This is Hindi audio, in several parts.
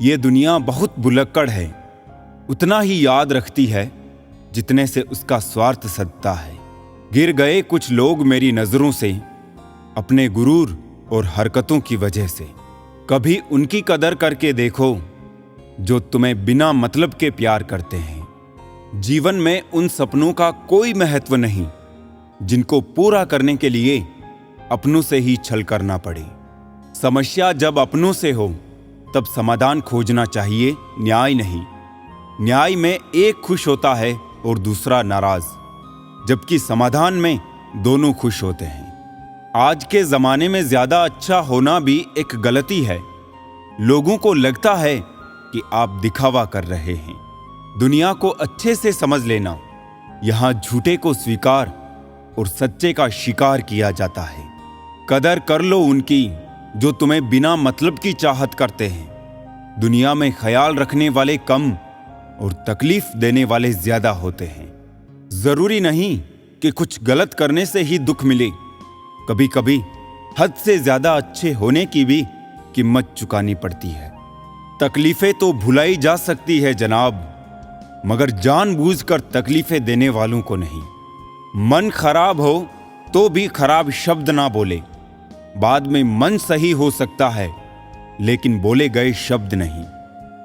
ये दुनिया बहुत भुलक्कड़ है, उतना ही याद रखती है जितने से उसका स्वार्थ सदता है। गिर गए कुछ लोग मेरी नजरों से अपने गुरूर और हरकतों की वजह से। कभी उनकी कदर करके देखो जो तुम्हें बिना मतलब के प्यार करते हैं। जीवन में उन सपनों का कोई महत्व नहीं जिनको पूरा करने के लिए अपनों से ही छल करना पड़े। समस्या जब अपनों से हो तब समाधान खोजना चाहिए, न्याय नहीं। न्याय में एक खुश होता है और दूसरा नाराज, जबकि समाधान में दोनों खुश होते हैं। आज के जमाने में ज्यादा अच्छा होना भी एक गलती है। लोगों को लगता है कि आप दिखावा कर रहे हैं। दुनिया को अच्छे से समझ लेना, यहां झूठे को स्वीकार और सच्चे का शिकार किया जाता है। कदर कर लो उनकी जो तुम्हें बिना मतलब की चाहत करते हैं। दुनिया में ख्याल रखने वाले कम और तकलीफ देने वाले ज्यादा होते हैं। जरूरी नहीं कि कुछ गलत करने से ही दुख मिले। कभी कभी हद से ज्यादा अच्छे होने की भी कीमत चुकानी पड़ती है। तकलीफें तो भुलाई जा सकती है जनाब, मगर जानबूझकर तकलीफें देने वालों को नहीं। मन खराब हो तो भी खराब शब्द ना बोले। बाद में मन सही हो सकता है लेकिन बोले गए शब्द नहीं।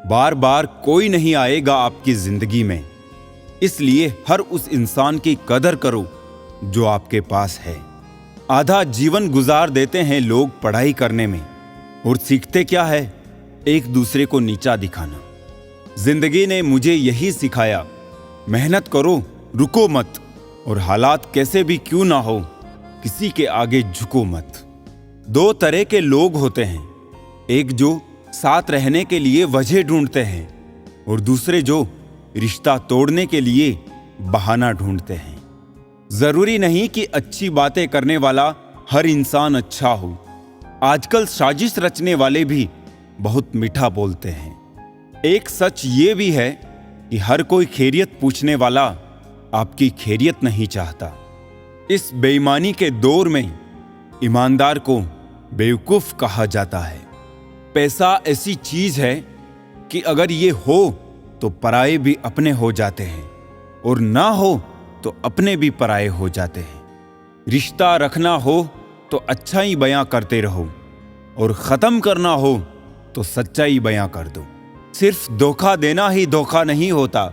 बार बार कोई नहीं आएगा आपकी जिंदगी में, इसलिए हर उस इंसान की कदर करो जो आपके पास है। आधा जीवन गुजार देते हैं लोग पढ़ाई करने में, और सीखते क्या है? एक दूसरे को नीचा दिखाना। जिंदगी ने मुझे यही सिखाया, मेहनत करो, रुको मत, और हालात कैसे भी क्यों ना हो किसी के आगे झुको मत। दो तरह के लोग होते हैं, एक जो साथ रहने के लिए वजह ढूंढते हैं और दूसरे जो रिश्ता तोड़ने के लिए बहाना ढूंढते हैं। जरूरी नहीं कि अच्छी बातें करने वाला हर इंसान अच्छा हो। आजकल साजिश रचने वाले भी बहुत मीठा बोलते हैं। एक सच ये भी है कि हर कोई खैरियत पूछने वाला आपकी खैरियत नहीं चाहता। इस बेईमानी के दौर में ईमानदार को बेवकूफ कहा जाता है। पैसा ऐसी चीज है कि अगर ये हो तो पराये भी अपने हो जाते हैं, और ना हो तो अपने भी पराये हो जाते हैं। रिश्ता रखना हो तो अच्छाई बयां करते रहो, और खत्म करना हो तो सच्चाई बयां कर दो। सिर्फ धोखा देना ही धोखा नहीं होता,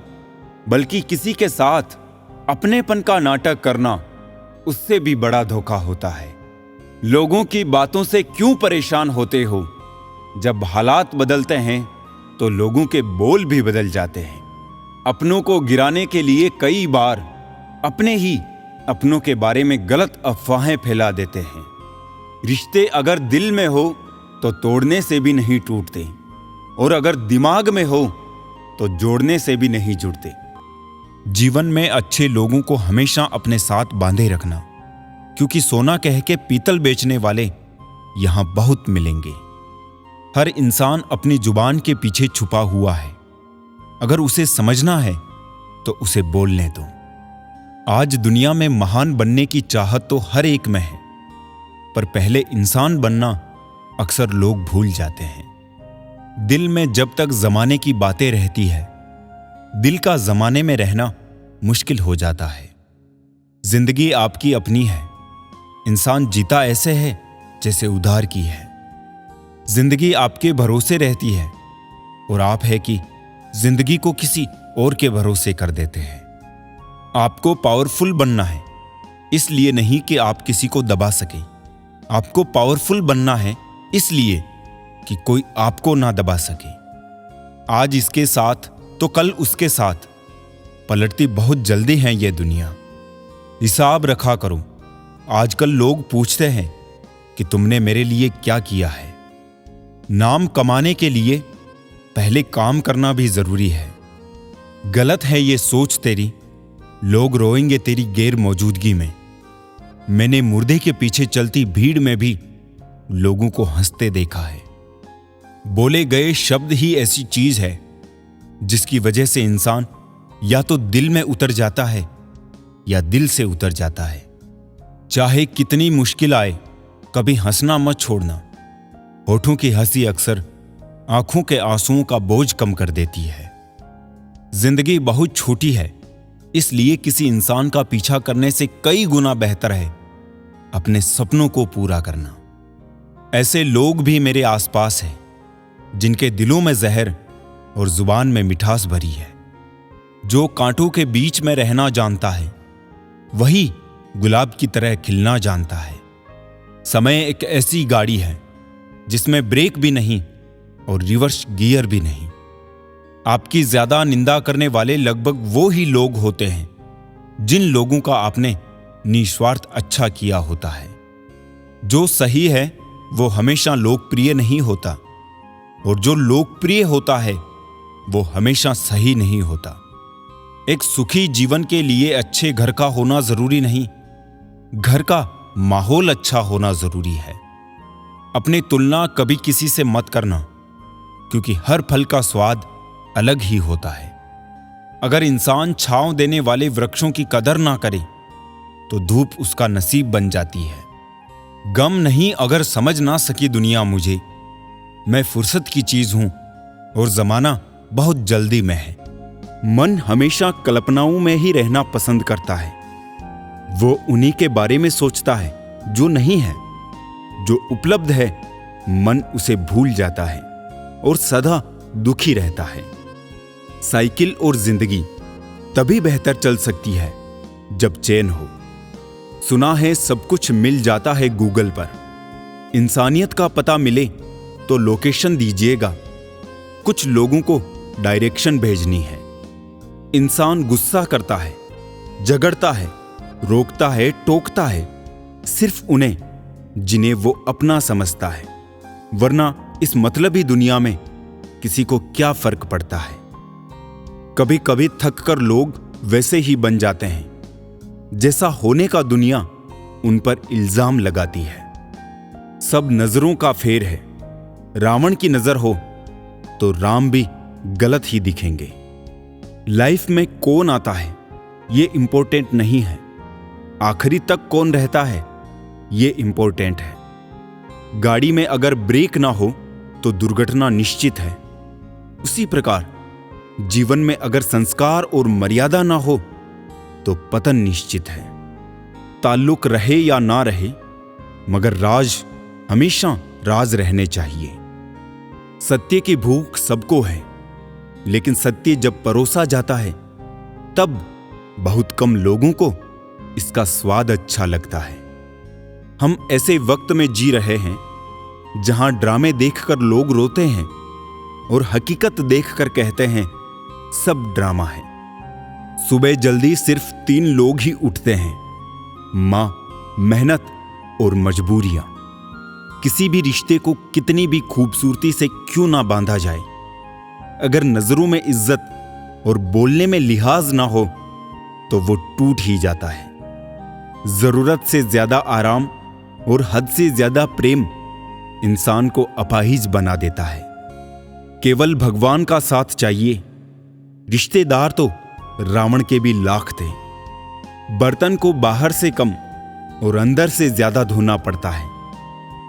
बल्कि किसी के साथ अपनेपन का नाटक करना उससे भी बड़ा धोखा होता है। लोगों की बातों से क्यों परेशान होते हो? जब हालात बदलते हैं तो लोगों के बोल भी बदल जाते हैं। अपनों को गिराने के लिए कई बार अपने ही अपनों के बारे में गलत अफवाहें फैला देते हैं। रिश्ते अगर दिल में हो तो तोड़ने से भी नहीं टूटते, और अगर दिमाग में हो तो जोड़ने से भी नहीं जुड़ते। जीवन में अच्छे लोगों को हमेशा अपने साथ बांधे रखना, क्योंकि सोना कह के पीतल बेचने वाले यहां बहुत मिलेंगे। हर इंसान अपनी जुबान के पीछे छुपा हुआ है। अगर उसे समझना है तो उसे बोलने दो। आज दुनिया में महान बनने की चाहत तो हर एक में है, पर पहले इंसान बनना अक्सर लोग भूल जाते हैं। दिल में जब तक जमाने की बातें रहती है, दिल का जमाने में रहना मुश्किल हो जाता है। जिंदगी आपकी अपनी है। इंसान जीता ऐसे है जैसे उधार की है। जिंदगी आपके भरोसे रहती है, और आप है कि जिंदगी को किसी और के भरोसे कर देते हैं। आपको पावरफुल बनना है, इसलिए नहीं कि आप किसी को दबा सके। आपको पावरफुल बनना है इसलिए कि कोई आपको ना दबा सके। आज इसके साथ तो कल उसके साथ, पलटती बहुत जल्दी है ये दुनिया। हिसाब रखा करो। आजकल लोग पूछते हैं कि तुमने मेरे लिए क्या किया है। नाम कमाने के लिए पहले काम करना भी जरूरी है। गलत है ये सोच तेरी, लोग रोएंगे तेरी गैर मौजूदगी में। मैंने मुर्दे के पीछे चलती भीड़ में भी लोगों को हंसते देखा है। बोले गए शब्द ही ऐसी चीज है जिसकी वजह से इंसान या तो दिल में उतर जाता है या दिल से उतर जाता है। चाहे कितनी मुश्किल आए, कभी हंसना मत छोड़ना। होठों की हंसी अक्सर आंखों के आंसुओं का बोझ कम कर देती है। जिंदगी बहुत छोटी है, इसलिए किसी इंसान का पीछा करने से कई गुना बेहतर है अपने सपनों को पूरा करना। ऐसे लोग भी मेरे आसपास हैं जिनके दिलों में जहर और जुबान में मिठास भरी है। जो कांटों के बीच में रहना जानता है वही गुलाब की तरह खिलना जानता है। समय एक ऐसी गाड़ी है जिसमें ब्रेक भी नहीं और रिवर्स गियर भी नहीं। आपकी ज्यादा निंदा करने वाले लगभग वो ही लोग होते हैं जिन लोगों का आपने निस्वार्थ अच्छा किया होता है। जो सही है वो हमेशा लोकप्रिय नहीं होता, और जो लोकप्रिय होता है वो हमेशा सही नहीं होता। एक सुखी जीवन के लिए अच्छे घर का होना जरूरी नहीं, घर का माहौल अच्छा होना जरूरी है। अपनी तुलना कभी किसी से मत करना, क्योंकि हर फल का स्वाद अलग ही होता है। अगर इंसान छांव देने वाले वृक्षों की कदर ना करे तो धूप उसका नसीब बन जाती है। गम नहीं अगर समझ ना सकी दुनिया मुझे, मैं फुर्सत की चीज हूं और जमाना बहुत जल्दी में है। मन हमेशा कल्पनाओं में ही रहना पसंद करता है। वो उन्हीं के बारे में सोचता है जो नहीं है। जो उपलब्ध है मन उसे भूल जाता है और सदा दुखी रहता है। साइकिल और जिंदगी तभी बेहतर चल सकती है जब चैन हो। सुना है सब कुछ मिल जाता है गूगल पर। इंसानियत का पता मिले तो लोकेशन दीजिएगा। कुछ लोगों को डायरेक्शन भेजनी है। इंसान गुस्सा करता है, झगड़ता है, रोकता है, टोकता है, सिर्फ उन्हें जिन्हें वो अपना समझता है। वरना इस मतलबी दुनिया में किसी को क्या फर्क पड़ता है। कभी कभी थक कर लोग वैसे ही बन जाते हैं जैसा होने का दुनिया उन पर इल्जाम लगाती है। सब नजरों का फेर है। रावण की नजर हो तो राम भी गलत ही दिखेंगे। लाइफ में कौन आता है ये इंपॉर्टेंट नहीं है, आखिरी तक कौन रहता है ये इंपॉर्टेंट है। गाड़ी में अगर ब्रेक ना हो तो दुर्घटना निश्चित है। उसी प्रकार जीवन में अगर संस्कार और मर्यादा ना हो तो पतन निश्चित है। ताल्लुक रहे या ना रहे, मगर राज हमेशा राज रहने चाहिए। सत्य की भूख सबको है, लेकिन सत्य जब परोसा जाता है तब बहुत कम लोगों को इसका स्वाद अच्छा लगता है। हम ऐसे वक्त में जी रहे हैं जहां ड्रामे देखकर लोग रोते हैं और हकीकत देखकर कहते हैं सब ड्रामा है। सुबह जल्दी सिर्फ 3 लोग ही उठते हैं, मां, मेहनत और मजबूरियां। किसी भी रिश्ते को कितनी भी खूबसूरती से क्यों ना बांधा जाए, अगर नजरों में इज्जत और बोलने में लिहाज ना हो तो वो टूट ही जाता है। जरूरत से ज्यादा आराम और हद से ज्यादा प्रेम इंसान को अपाहिज बना देता है। केवल भगवान का साथ चाहिए। रिश्तेदार तो रावण के भी लाख थे। बर्तन को बाहर से कम और अंदर से ज्यादा धोना पड़ता है।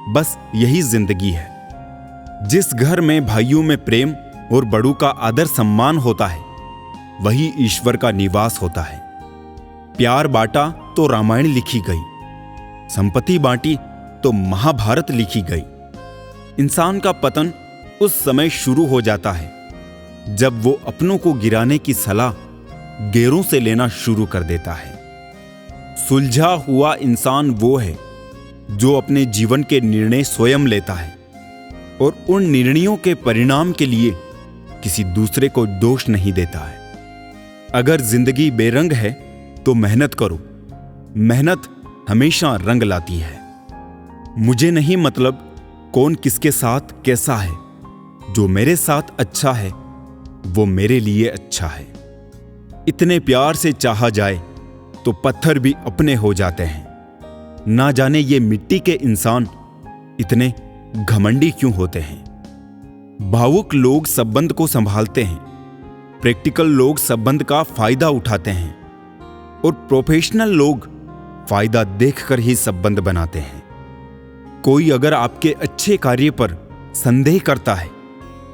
बस यही जिंदगी है। जिस घर में भाइयों में प्रेम और बड़ों का आदर सम्मान होता है वही ईश्वर का निवास होता है। प्यार बांटा तो रामायण लिखी गई, संपत्ति बांटी तो महाभारत लिखी गई। इंसान का पतन उस समय शुरू हो जाता है जब वो अपनों को गिराने की सलाह गैरों से लेना शुरू कर देता है। सुलझा हुआ इंसान वो है जो अपने जीवन के निर्णय स्वयं लेता है और उन निर्णयों के परिणाम के लिए किसी दूसरे को दोष नहीं देता है। अगर जिंदगी बेरंग है तो मेहनत करो। मेहनत हमेशा रंग लाती है। मुझे नहीं मतलब कौन किसके साथ कैसा है, जो मेरे साथ अच्छा है वो मेरे लिए अच्छा है। इतने प्यार से चाहा जाए तो पत्थर भी अपने हो जाते हैं। ना जाने ये मिट्टी के इंसान इतने घमंडी क्यों होते हैं। भावुक लोग संबंध को संभालते हैं, प्रैक्टिकल लोग संबंध का फायदा उठाते हैं और प्रोफेशनल लोग फायदा देखकर ही संबंध बनाते हैं। कोई अगर आपके अच्छे कार्य पर संदेह करता है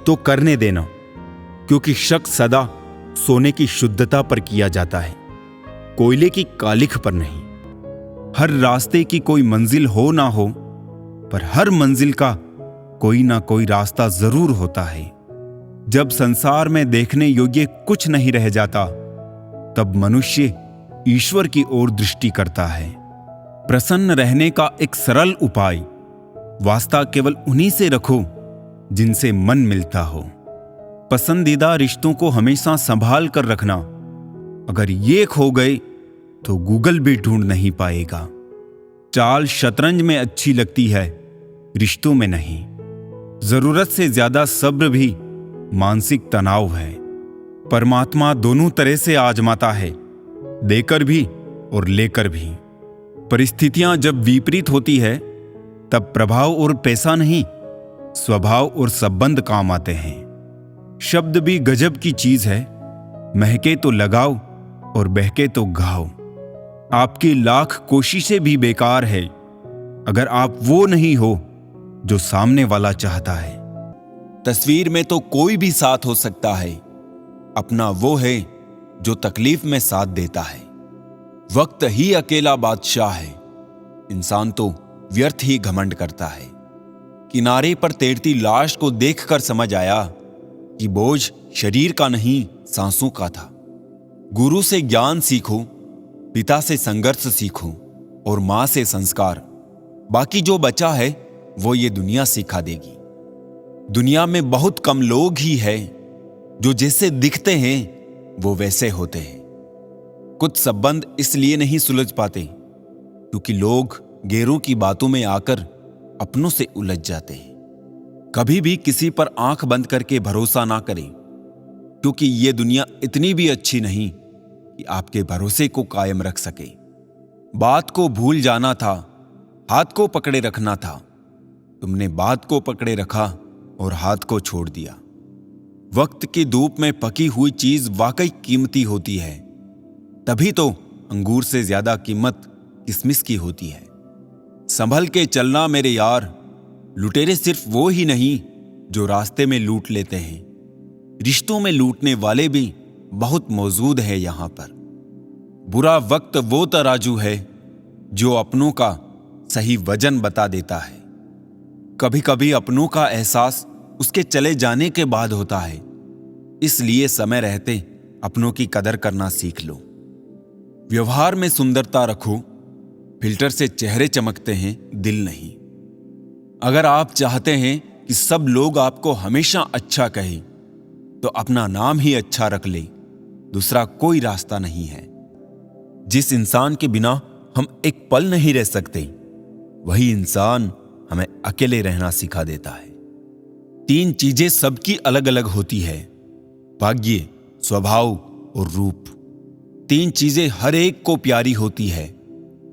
तो करने देना, क्योंकि शक सदा सोने की शुद्धता पर किया जाता है, कोयले की कालिख पर नहीं। हर रास्ते की कोई मंजिल हो ना हो, पर हर मंजिल का कोई ना कोई रास्ता जरूर होता है। जब संसार में देखने योग्य कुछ नहीं रह जाता, तब मनुष्य ईश्वर की ओर दृष्टि करता है। प्रसन्न रहने का एक सरल उपाय, वास्ता केवल उन्हीं से रखो जिनसे मन मिलता हो। पसंदीदा रिश्तों को हमेशा संभाल कर रखना, अगर ये खो गए तो गूगल भी ढूंढ नहीं पाएगा। चाल शतरंज में अच्छी लगती है, रिश्तों में नहीं। जरूरत से ज्यादा सब्र भी मानसिक तनाव है। परमात्मा दोनों तरह से आजमाता है, देकर भी और लेकर भी। परिस्थितियां जब विपरीत होती है, तब प्रभाव और पैसा नहीं, स्वभाव और संबंध काम आते हैं। शब्द भी गजब की चीज है, महके तो लगाओ और बहके तो घाओ। आपकी लाख कोशिशें भी बेकार है, अगर आप वो नहीं हो जो सामने वाला चाहता है। तस्वीर में तो कोई भी साथ हो सकता है, अपना वो है जो तकलीफ में साथ देता है। वक्त ही अकेला बादशाह है, इंसान तो व्यर्थ ही घमंड करता है। किनारे पर तैरती लाश को देखकर समझ आया कि बोझ शरीर का नहीं, सांसों का था। गुरु से ज्ञान सीखो, पिता से संघर्ष सीखो और मां से संस्कार। बाकी जो बचा है वो ये दुनिया सिखा देगी। दुनिया में बहुत कम लोग ही हैं जो जैसे दिखते हैं वो वैसे होते हैं। कुछ संबंध इसलिए नहीं सुलझ पाते क्योंकि लोग गैरों की बातों में आकर अपनों से उलझ जाते हैं। कभी भी किसी पर आंख बंद करके भरोसा ना करें, क्योंकि ये दुनिया इतनी भी अच्छी नहीं कि आपके भरोसे को कायम रख सके। बात को भूल जाना था, हाथ को पकड़े रखना था। तुमने बात को पकड़े रखा और हाथ को छोड़ दिया। वक्त की धूप में पकी हुई चीज वाकई कीमती होती है, तभी तो अंगूर से ज्यादा कीमत किशमिश की होती है। संभल के चलना मेरे यार, लुटेरे सिर्फ वो ही नहीं जो रास्ते में लूट लेते हैं, रिश्तों में लूटने वाले भी बहुत मौजूद है यहां पर। बुरा वक्त वो तराजू है जो अपनों का सही वजन बता देता है। कभी कभी अपनों का एहसास उसके चले जाने के बाद होता है, इसलिए समय रहते अपनों की कदर करना सीख लो। व्यवहार में सुंदरता रखो, फिल्टर से चेहरे चमकते हैं, दिल नहीं। अगर आप चाहते हैं कि सब लोग आपको हमेशा अच्छा कहें, तो अपना नाम ही अच्छा रख ले, दूसरा कोई रास्ता नहीं है। जिस इंसान के बिना हम एक पल नहीं रह सकते, वही इंसान हमें अकेले रहना सिखा देता है। 3 चीजें सबकी अलग अलग होती है, भाग्य, स्वभाव और रूप। 3 चीजें हर एक को प्यारी होती है,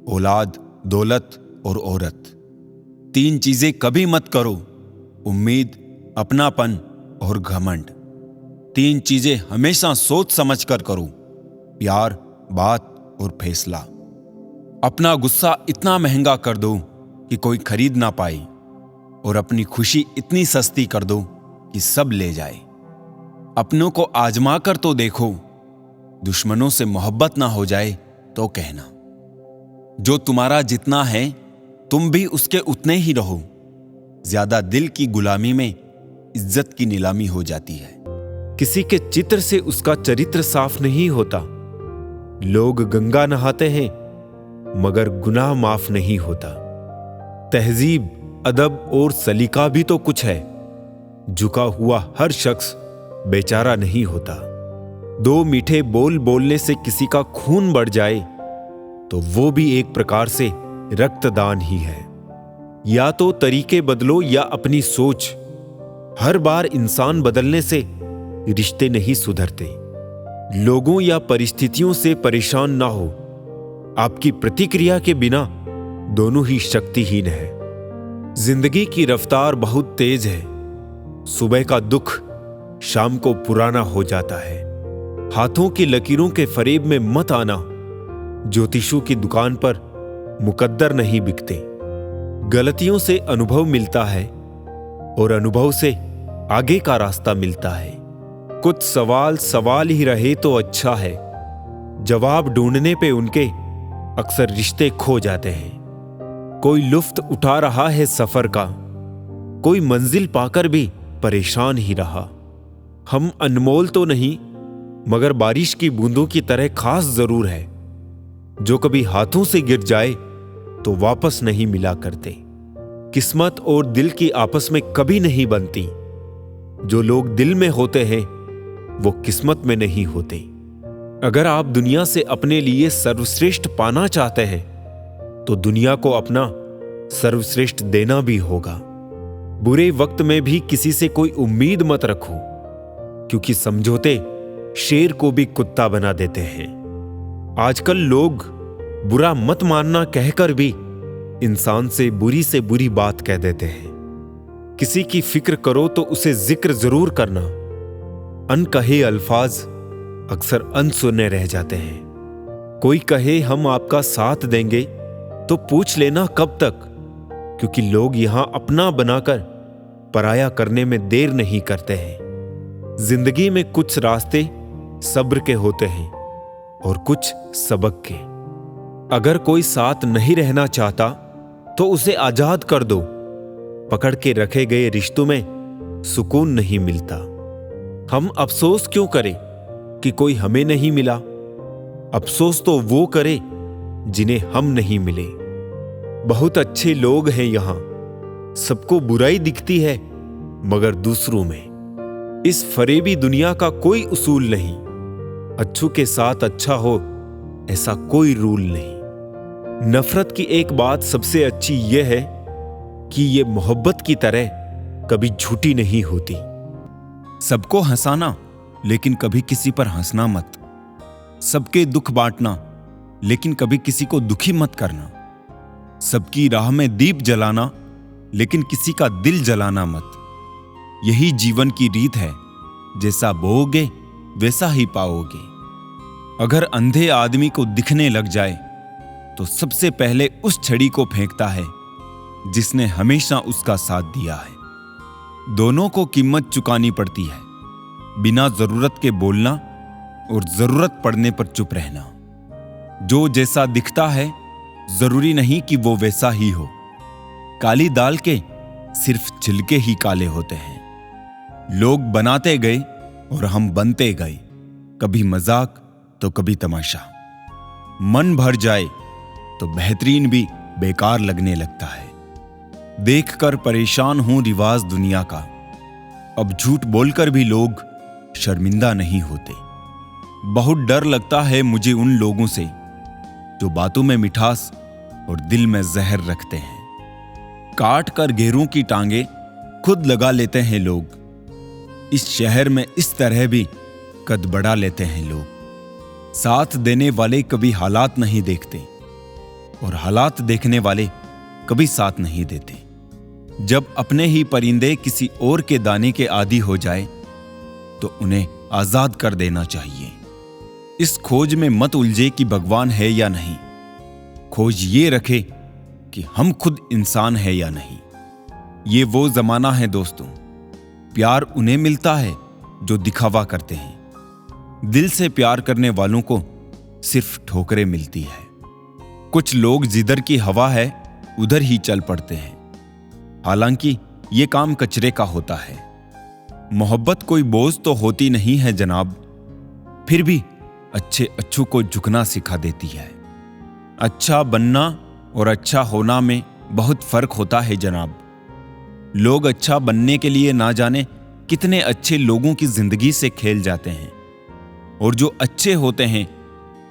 औलाद, दौलत और औरत। 3 चीजें कभी मत करो, उम्मीद, अपनापन और घमंड। 3 चीजें हमेशा सोच समझ कर करो, प्यार, बात और फैसला। अपना गुस्सा इतना महंगा कर दो कि कोई खरीद ना पाए, और अपनी खुशी इतनी सस्ती कर दो कि सब ले जाए। अपनों को आजमा कर तो देखो, दुश्मनों से मोहब्बत ना हो जाए तो कहना। जो तुम्हारा जितना है तुम भी उसके उतने ही रहो। ज्यादा दिल की गुलामी में इज्जत की नीलामी हो जाती है। किसी के चित्र से उसका चरित्र साफ नहीं होता। लोग गंगा नहाते हैं मगर गुनाह माफ नहीं होता। तहजीब, अदब और सलीका भी तो कुछ है। झुका हुआ हर शख्स बेचारा नहीं होता। 2 मीठे बोल बोलने से किसी का खून बढ़ जाए तो वो भी एक प्रकार से रक्तदान ही है। या तो तरीके बदलो या अपनी सोच। हर बार इंसान बदलने से रिश्ते नहीं सुधरते। लोगों या परिस्थितियों से परेशान ना हो। आपकी प्रतिक्रिया के बिना दोनों ही शक्तिहीन है। जिंदगी की रफ्तार बहुत तेज है। सुबह का दुख शाम को पुराना हो जाता है। हाथों की लकीरों के फरेब में मत आना। ज्योतिषों की दुकान पर मुकद्दर नहीं बिकते। गलतियों से अनुभव मिलता है और अनुभव से आगे का रास्ता मिलता है। कुछ सवाल सवाल ही रहे तो अच्छा है, जवाब ढूंढने पे उनके अक्सर रिश्ते खो जाते हैं। कोई लुफ्त उठा रहा है सफर का, कोई मंजिल पाकर भी परेशान ही रहा। हम अनमोल तो नहीं, मगर बारिश की बूंदों की तरह खास जरूर है, जो कभी हाथों से गिर जाए तो वापस नहीं मिला करते। किस्मत और दिल की आपस में कभी नहीं बनती। जो लोग दिल में होते हैं वो किस्मत में नहीं होते। अगर आप दुनिया से अपने लिए सर्वश्रेष्ठ पाना चाहते हैं तो दुनिया को अपना सर्वश्रेष्ठ देना भी होगा। बुरे वक्त में भी किसी से कोई उम्मीद मत रखो, क्योंकि समझौते शेर को भी कुत्ता बना देते हैं। आजकल लोग बुरा मत मानना कहकर भी इंसान से बुरी बात कह देते हैं। किसी की फिक्र करो तो उसे जिक्र जरूर करना। अनकहे अल्फाज अक्सर अनसुने रह जाते हैं। कोई कहे हम आपका साथ देंगे तो पूछ लेना कब तक, क्योंकि लोग यहां अपना बनाकर पराया करने में देर नहीं करते हैं। जिंदगी में कुछ रास्ते सब्र के होते हैं और कुछ सबक के। अगर कोई साथ नहीं रहना चाहता तो उसे आजाद कर दो। पकड़ के रखे गए रिश्तों में सुकून नहीं मिलता। हम अफसोस क्यों करें कि कोई हमें नहीं मिला? अफसोस तो वो करे जिन्हें हम नहीं मिले। बहुत अच्छे लोग हैं यहां, सबको बुराई दिखती है मगर दूसरों में। इस फरेबी दुनिया का कोई उसूल नहीं। अच्छों के साथ अच्छा हो ऐसा कोई रूल नहीं। नफरत की एक बात सबसे अच्छी यह है कि यह मोहब्बत की तरह कभी झूठी नहीं होती। सबको हंसाना लेकिन कभी किसी पर हंसना मत। सबके दुख बांटना लेकिन कभी किसी को दुखी मत करना। सबकी राह में दीप जलाना लेकिन किसी का दिल जलाना मत। यही जीवन की रीत है, जैसा बोओगे वैसा ही पाओगे। अगर अंधे आदमी को दिखने लग जाए तो सबसे पहले उस छड़ी को फेंकता है जिसने हमेशा उसका साथ दिया है। दोनों को कीमत चुकानी पड़ती है, बिना जरूरत के बोलना और जरूरत पड़ने पर चुप रहना। जो जैसा दिखता है जरूरी नहीं कि वो वैसा ही हो। काली दाल के सिर्फ छिलके ही काले होते हैं। लोग बनाते गए और हम बनते गए, कभी मजाक तो कभी तमाशा। मन भर जाए तो बेहतरीन भी बेकार लगने लगता है। देखकर परेशान हूं रिवाज दुनिया का। अब झूठ बोलकर भी लोग शर्मिंदा नहीं होते। बहुत डर लगता है मुझे उन लोगों से जो बातों में मिठास और दिल में जहर रखते हैं। काट कर घेरों की टांगे खुद लगा लेते हैं लोग। इस शहर में इस तरह भी कद बढ़ा लेते हैं लोग। साथ देने वाले कभी हालात नहीं देखते और हालात देखने वाले कभी साथ नहीं देते। जब अपने ही परिंदे किसी और के दाने के आदी हो जाए तो उन्हें आजाद कर देना चाहिए। इस खोज में मत उलझे कि भगवान है या नहीं। खोज ये रखे कि हम खुद इंसान है या नहीं। ये वो जमाना है दोस्तों, प्यार उन्हें मिलता है जो दिखावा करते हैं। दिल से प्यार करने वालों को सिर्फ ठोकरें मिलती है। कुछ लोग जिधर की हवा है उधर ही चल पड़ते हैं, हालांकि ये काम कचरे का होता है। मोहब्बत कोई बोझ तो होती नहीं है जनाब, फिर भी अच्छे अच्छों को झुकना सिखा देती है। अच्छा बनना और अच्छा होना में बहुत फर्क होता है जनाब। लोग अच्छा बनने के लिए ना जाने कितने अच्छे लोगों की जिंदगी से खेल जाते हैं, और जो अच्छे होते हैं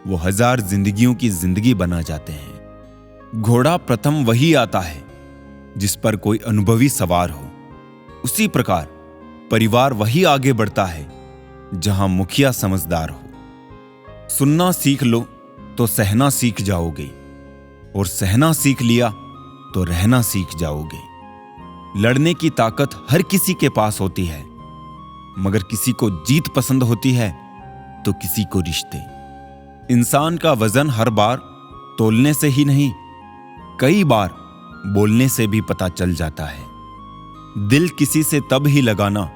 वो 1000 जिंदगियों की जिंदगी बना जाते हैं। घोड़ा प्रथम वही आता है जिस पर कोई अनुभवी सवार हो। उसी प्रकार परिवार वही आगे बढ़ता है जहां मुखिया समझदार हो। सुनना सीख लो तो सहना सीख जाओगे, और सहना सीख लिया तो रहना सीख जाओगे। लड़ने की ताकत हर किसी के पास होती है, मगर किसी को जीत पसंद होती है तो किसी को रिश्ते। इंसान का वजन हर बार तोलने से ही नहीं, कई बार बोलने से भी पता चल जाता है। दिल किसी से तब ही लगाना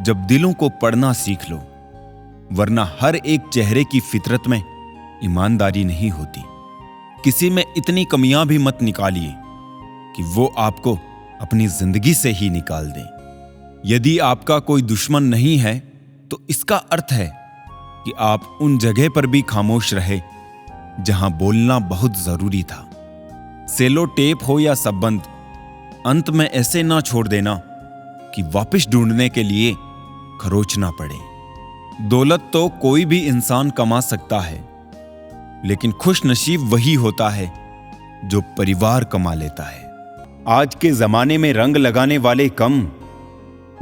जब दिलों को पढ़ना सीख लो, वरना हर एक चेहरे की फितरत में ईमानदारी नहीं होती। किसी में इतनी कमियां भी मत निकालिए कि वो आपको अपनी जिंदगी से ही निकाल दे। यदि आपका कोई दुश्मन नहीं है तो इसका अर्थ है कि आप उन जगह पर भी खामोश रहे जहां बोलना बहुत जरूरी था। सेलो टेप हो या संबंध, अंत में ऐसे ना छोड़ देना कि वापस ढूंढने के लिए खरोचना पड़े। दौलत तो कोई भी इंसान कमा सकता है, लेकिन खुश नसीब वही होता है जो परिवार कमा लेता है। आज के जमाने में रंग लगाने वाले कम,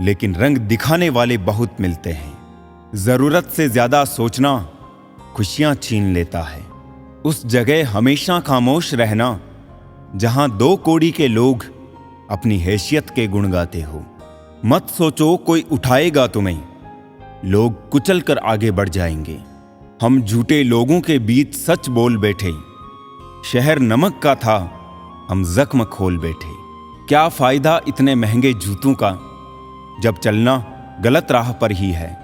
लेकिन रंग दिखाने वाले बहुत मिलते हैं। जरूरत से ज्यादा सोचना खुशियां छीन लेता है। उस जगह हमेशा खामोश रहना जहां दो कौड़ी के लोग अपनी हैसियत के गुण गाते हो। मत सोचो कोई उठाएगा तुम्हें, लोग कुचल कर आगे बढ़ जाएंगे। हम झूठे लोगों के बीच सच बोल बैठे, शहर नमक का था हम जख्म खोल बैठे। क्या फायदा इतने महंगे जूतों का जब चलना गलत राह पर ही है।